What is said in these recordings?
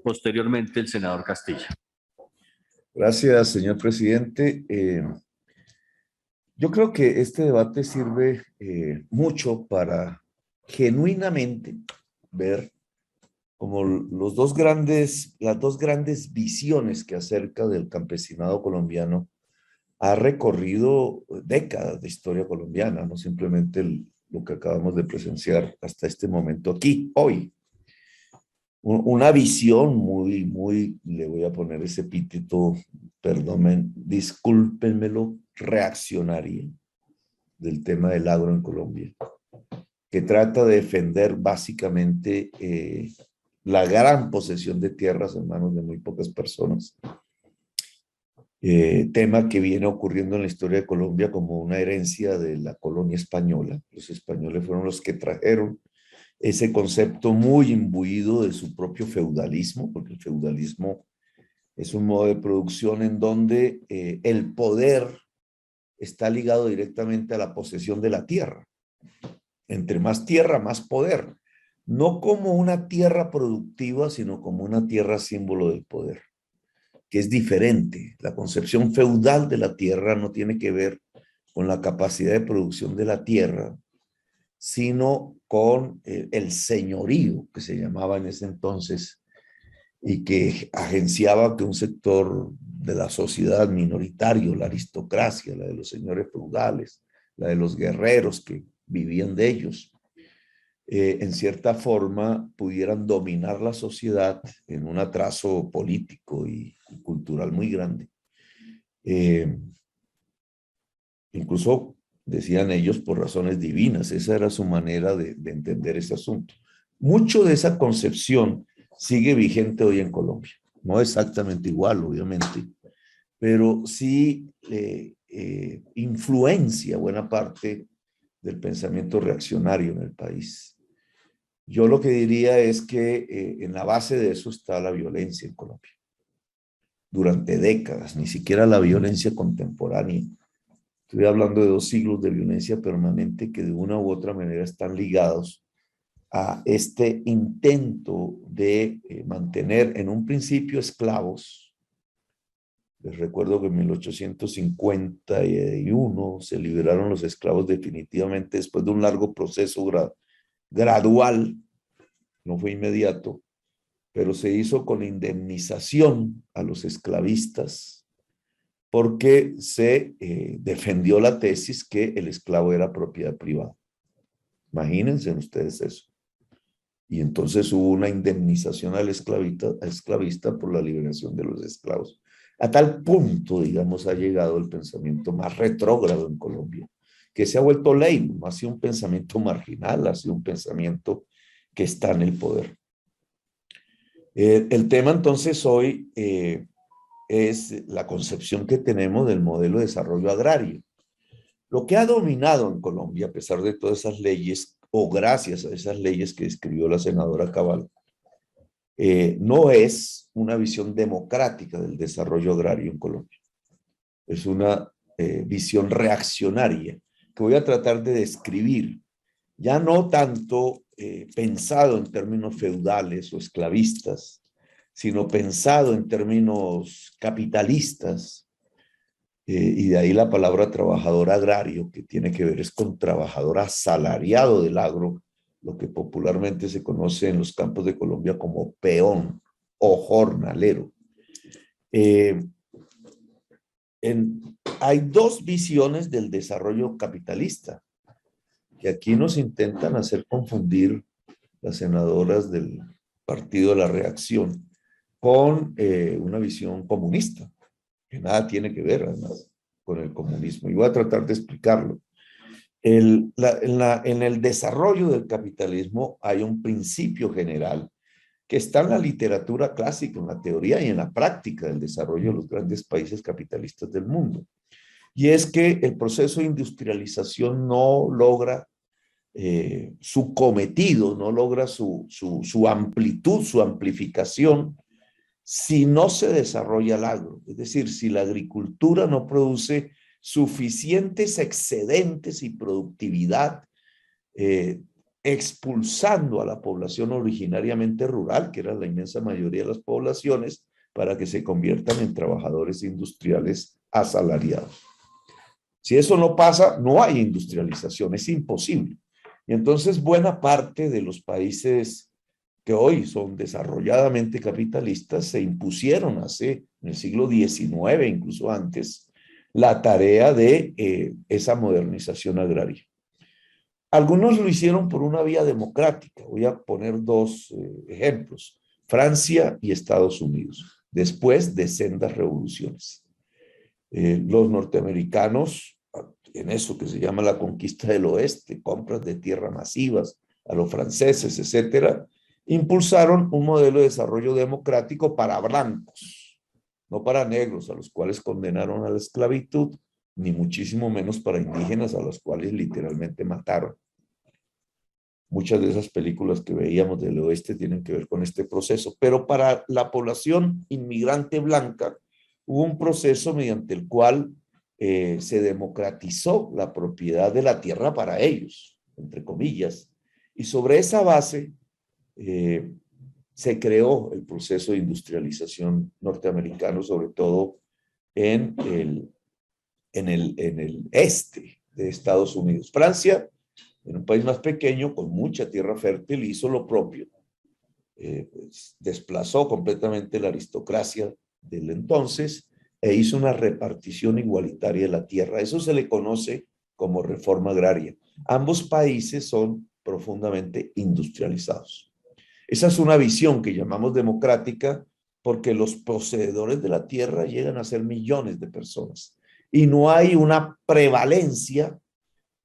posteriormente el senador Castilla. Gracias, señor presidente. Yo creo que este debate sirve mucho para genuinamente ver como las dos grandes visiones que acerca del campesinado colombiano ha recorrido décadas de historia colombiana, no simplemente lo que acabamos de presenciar hasta este momento aquí, hoy. Una visión le voy a poner ese epíteto, perdón, discúlpenmelo, reaccionaria del tema del agro en Colombia, que trata de defender básicamente la gran posesión de tierras en manos de muy pocas personas. Tema que viene ocurriendo en la historia de Colombia como una herencia de la colonia española. Los españoles fueron los que trajeron ese concepto muy imbuido de su propio feudalismo, porque el feudalismo es un modo de producción en donde el poder está ligado directamente a la posesión de la tierra. Entre más tierra, más poder. No como una tierra productiva, sino como una tierra símbolo del poder, que es diferente. La concepción feudal de la tierra no tiene que ver con la capacidad de producción de la tierra, sino con el señorío que se llamaba en ese entonces y que agenciaba que un sector de la sociedad minoritario, la aristocracia, la de los señores feudales, la de los guerreros que vivían de ellos, en cierta forma pudieran dominar la sociedad en un atraso político y cultural muy grande. Incluso decían ellos por razones divinas, esa era su manera de entender ese asunto. Mucho de esa concepción sigue vigente hoy en Colombia, no exactamente igual, obviamente, pero sí influencia buena parte del pensamiento reaccionario en el país. Yo lo que diría es que en la base de eso está la violencia en Colombia. Durante décadas, ni siquiera la violencia contemporánea. Estoy hablando de 2 siglos de violencia permanente que de una u otra manera están ligados a este intento de mantener en un principio esclavos. Les recuerdo que en 1851 se liberaron los esclavos definitivamente después de un largo proceso gradual, no fue inmediato, pero se hizo con indemnización a los esclavistas porque se defendió la tesis que el esclavo era propiedad privada. Imagínense ustedes eso. Y entonces hubo una indemnización al esclavista por la liberación de los esclavos. A tal punto, digamos, ha llegado el pensamiento más retrógrado en Colombia, que se ha vuelto ley, no ha sido un pensamiento marginal, ha sido un pensamiento que está en el poder. El tema entonces hoy es la concepción que tenemos del modelo de desarrollo agrario. Lo que ha dominado en Colombia, a pesar de todas esas leyes, o gracias a esas leyes que describió la senadora Cabal, no es una visión democrática del desarrollo agrario en Colombia. Es una visión reaccionaria que voy a tratar de describir, ya no tanto pensado en términos feudales o esclavistas, sino pensado en términos capitalistas, y de ahí la palabra trabajador agrario, que tiene que ver es con trabajador asalariado del agro, lo que popularmente se conoce en los campos de Colombia como peón o jornalero. Hay 2 visiones del desarrollo capitalista, que aquí nos intentan hacer confundir las senadoras del Partido de la Reacción con una visión comunista, que nada tiene que ver además con el comunismo. Y voy a tratar de explicarlo. En el desarrollo del capitalismo hay un principio general que está en la literatura clásica, en la teoría y en la práctica del desarrollo de los grandes países capitalistas del mundo. Y es que el proceso de industrialización no logra su cometido, no logra su amplitud, su amplificación, si no se desarrolla el agro. Es decir, si la agricultura no produce suficientes excedentes y productividad expulsando a la población originariamente rural, que era la inmensa mayoría de las poblaciones, para que se conviertan en trabajadores industriales asalariados. Si eso no pasa, no hay industrialización, es imposible. Y entonces buena parte de los países que hoy son desarrolladamente capitalistas se impusieron en el siglo XIX, incluso antes, la tarea de esa modernización agraria. Algunos lo hicieron por una vía democrática. Voy a poner dos ejemplos: Francia y Estados Unidos, después de sendas revoluciones. Los norteamericanos, en eso que se llama la conquista del oeste, compras de tierra masivas a los franceses, etcétera, impulsaron un modelo de desarrollo democrático para blancos, no para negros, a los cuales condenaron a la esclavitud, ni muchísimo menos para indígenas, a los cuales literalmente mataron. Muchas de esas películas que veíamos del oeste tienen que ver con este proceso, pero para la población inmigrante blanca hubo un proceso mediante el cual se democratizó la propiedad de la tierra para ellos, entre comillas, y sobre esa base se creó el proceso de industrialización norteamericano, sobre todo en el este de Estados Unidos. Francia, en un país más pequeño, con mucha tierra fértil, hizo lo propio. Pues, desplazó completamente la aristocracia del entonces e hizo una repartición igualitaria de la tierra. Eso se le conoce como reforma agraria. Ambos países son profundamente industrializados. Esa es una visión que llamamos democrática porque los poseedores de la tierra llegan a ser millones de personas y no hay una prevalencia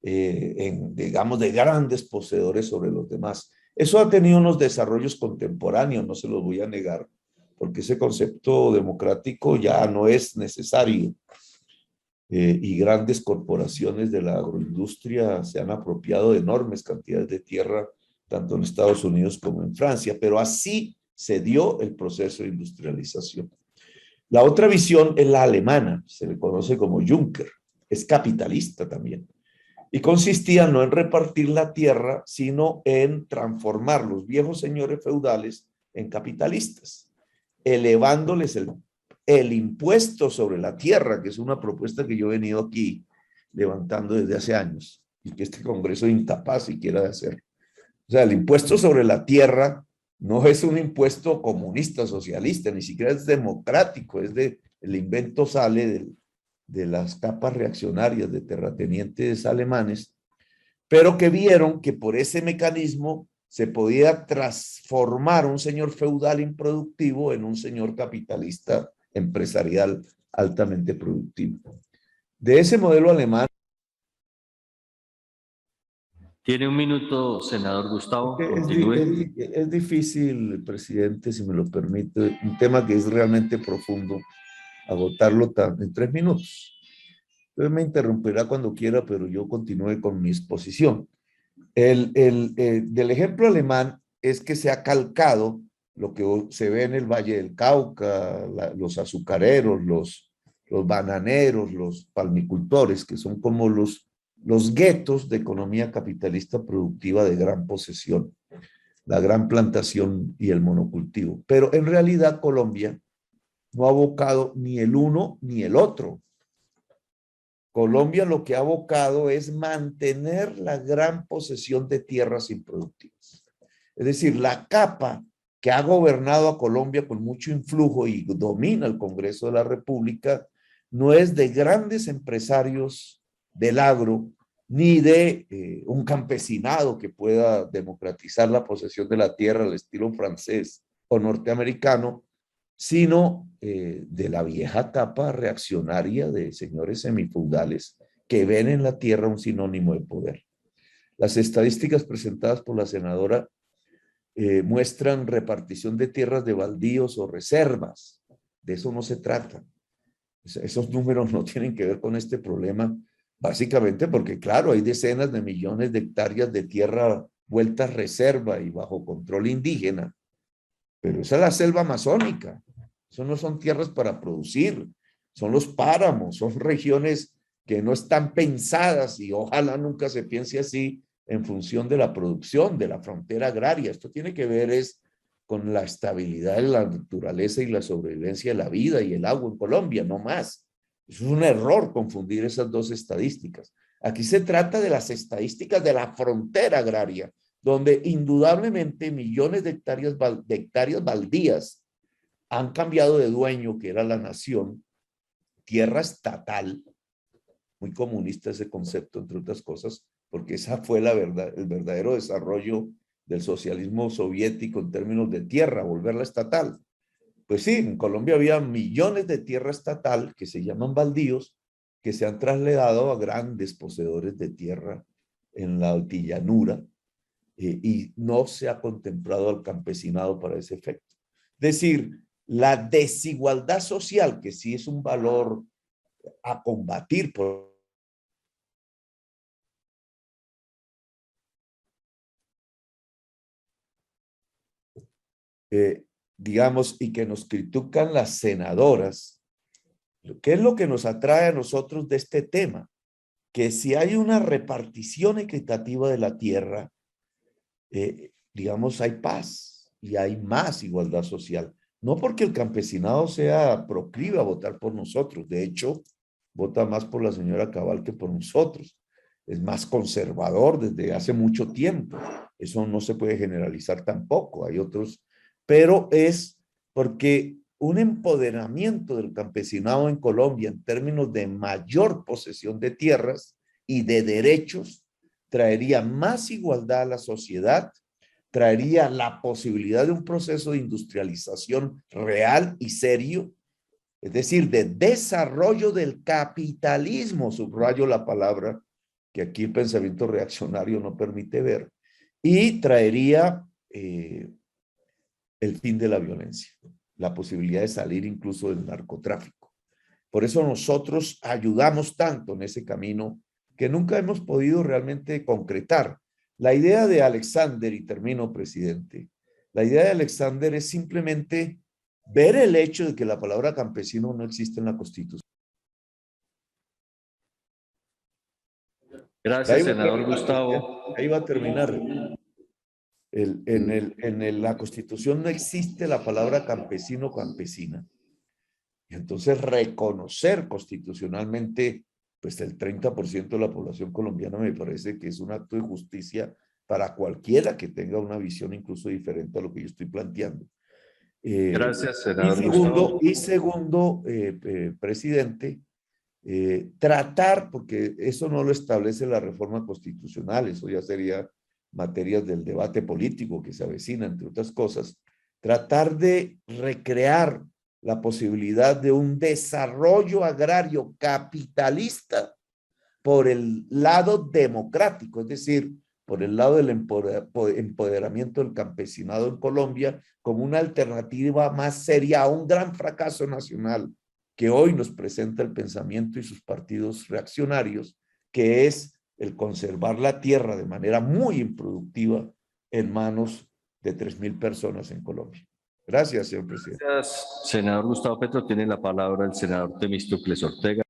digamos, de grandes poseedores sobre los demás. Eso ha tenido unos desarrollos contemporáneos, no se los voy a negar, porque ese concepto democrático ya no es necesario. Y grandes corporaciones de la agroindustria se han apropiado de enormes cantidades de tierra, tanto en Estados Unidos como en Francia, pero así se dio el proceso de industrialización. La otra visión es la alemana, se le conoce como Juncker, es capitalista también. Y consistía no en repartir la tierra, sino en transformar los viejos señores feudales en capitalistas, elevándoles el impuesto sobre la tierra, que es una propuesta que yo he venido aquí levantando desde hace años y que este Congreso es incapaz siquiera de hacer. O sea, el impuesto sobre la tierra no es un impuesto comunista, socialista, ni siquiera es democrático, el invento sale de las capas reaccionarias de terratenientes alemanes, pero que vieron que por ese mecanismo se podía transformar un señor feudal improductivo en un señor capitalista empresarial altamente productivo. De ese modelo alemán. Tiene un minuto, senador Gustavo, continúe. Es difícil, presidente, si me lo permite, un tema que es realmente profundo, agotarlo en 3 minutos. Usted me interrumpirá cuando quiera, pero yo continúe con mi exposición. Del ejemplo alemán es que se ha calcado lo que se ve en el Valle del Cauca, los azucareros, los bananeros, los palmicultores, que son como los guetos de economía capitalista productiva de gran posesión, la gran plantación y el monocultivo. Pero en realidad Colombia no ha abocado ni el uno ni el otro. Colombia lo que ha abocado es mantener la gran posesión de tierras improductivas. Es decir, la capa que ha gobernado a Colombia con mucho influjo y domina el Congreso de la República no es de grandes empresarios del agro, ni de un campesinado que pueda democratizar la posesión de la tierra al estilo francés o norteamericano, sino de la vieja capa reaccionaria de señores semifeudales que ven en la tierra un sinónimo de poder. Las estadísticas presentadas por la senadora muestran repartición de tierras de baldíos o reservas. De eso no se trata. Esos números no tienen que ver con este problema, básicamente porque, claro, hay decenas de millones de hectáreas de tierra vueltas reserva y bajo control indígena, pero esa es la selva amazónica. Eso no son tierras para producir, son los páramos, son regiones que no están pensadas y ojalá nunca se piense así en función de la producción, de la frontera agraria. Esto tiene que ver es con la estabilidad de la naturaleza y la sobrevivencia de la vida y el agua en Colombia, no más. Es un error confundir esas dos estadísticas. Aquí se trata de las estadísticas de la frontera agraria, donde indudablemente millones de hectáreas baldías han cambiado de dueño, que era la nación, tierra estatal, muy comunista ese concepto, entre otras cosas, porque esa fue la verdad, el verdadero desarrollo del socialismo soviético en términos de tierra, volverla estatal. Pues sí, en Colombia había millones de tierra estatal que se llaman baldíos, que se han trasladado a grandes poseedores de tierra en la altillanura, y no se ha contemplado al campesinado para ese efecto. Es decir, la desigualdad social, que sí es un valor a combatir por digamos, y que nos critican las senadoras. ¿Qué es lo que nos atrae a nosotros de este tema? Que si hay una repartición equitativa de la tierra, digamos, hay paz y hay más igualdad social. No porque el campesinado sea proclive a votar por nosotros, de hecho, vota más por la señora Cabal que por nosotros. Es más conservador desde hace mucho tiempo. Eso no se puede generalizar tampoco. Hay otros, pero es porque un empoderamiento del campesinado en Colombia en términos de mayor posesión de tierras y de derechos traería más igualdad a la sociedad, traería la posibilidad de un proceso de industrialización real y serio, es decir, de desarrollo del capitalismo, subrayo la palabra que aquí el pensamiento reaccionario no permite ver, y traería el fin de la violencia, la posibilidad de salir incluso del narcotráfico. Por eso nosotros ayudamos tanto en ese camino que nunca hemos podido realmente concretar. La idea de Alexander, y termino, presidente, la idea de Alexander es simplemente ver el hecho de que la palabra campesino no existe en la Constitución. Gracias, senador Gustavo. Ahí va a terminar. La Constitución no existe la palabra campesino o campesina. Y entonces reconocer constitucionalmente pues el 30% de la población colombiana me parece que es un acto de justicia para cualquiera que tenga una visión incluso diferente a lo que yo estoy planteando. Gracias, senador Gustavo. Y segundo, presidente, tratar, porque eso no lo establece la reforma constitucional, eso ya sería materias del debate político que se avecina, entre otras cosas, tratar de recrear la posibilidad de un desarrollo agrario capitalista por el lado democrático, es decir, por el lado del empoderamiento del campesinado en Colombia como una alternativa más seria a un gran fracaso nacional que hoy nos presenta el pensamiento y sus partidos reaccionarios, que es el conservar la tierra de manera muy improductiva en manos de 3,000 personas en Colombia. Gracias, señor presidente. Gracias, senador Gustavo Petro. Tiene la palabra el senador Temístocles Ortega.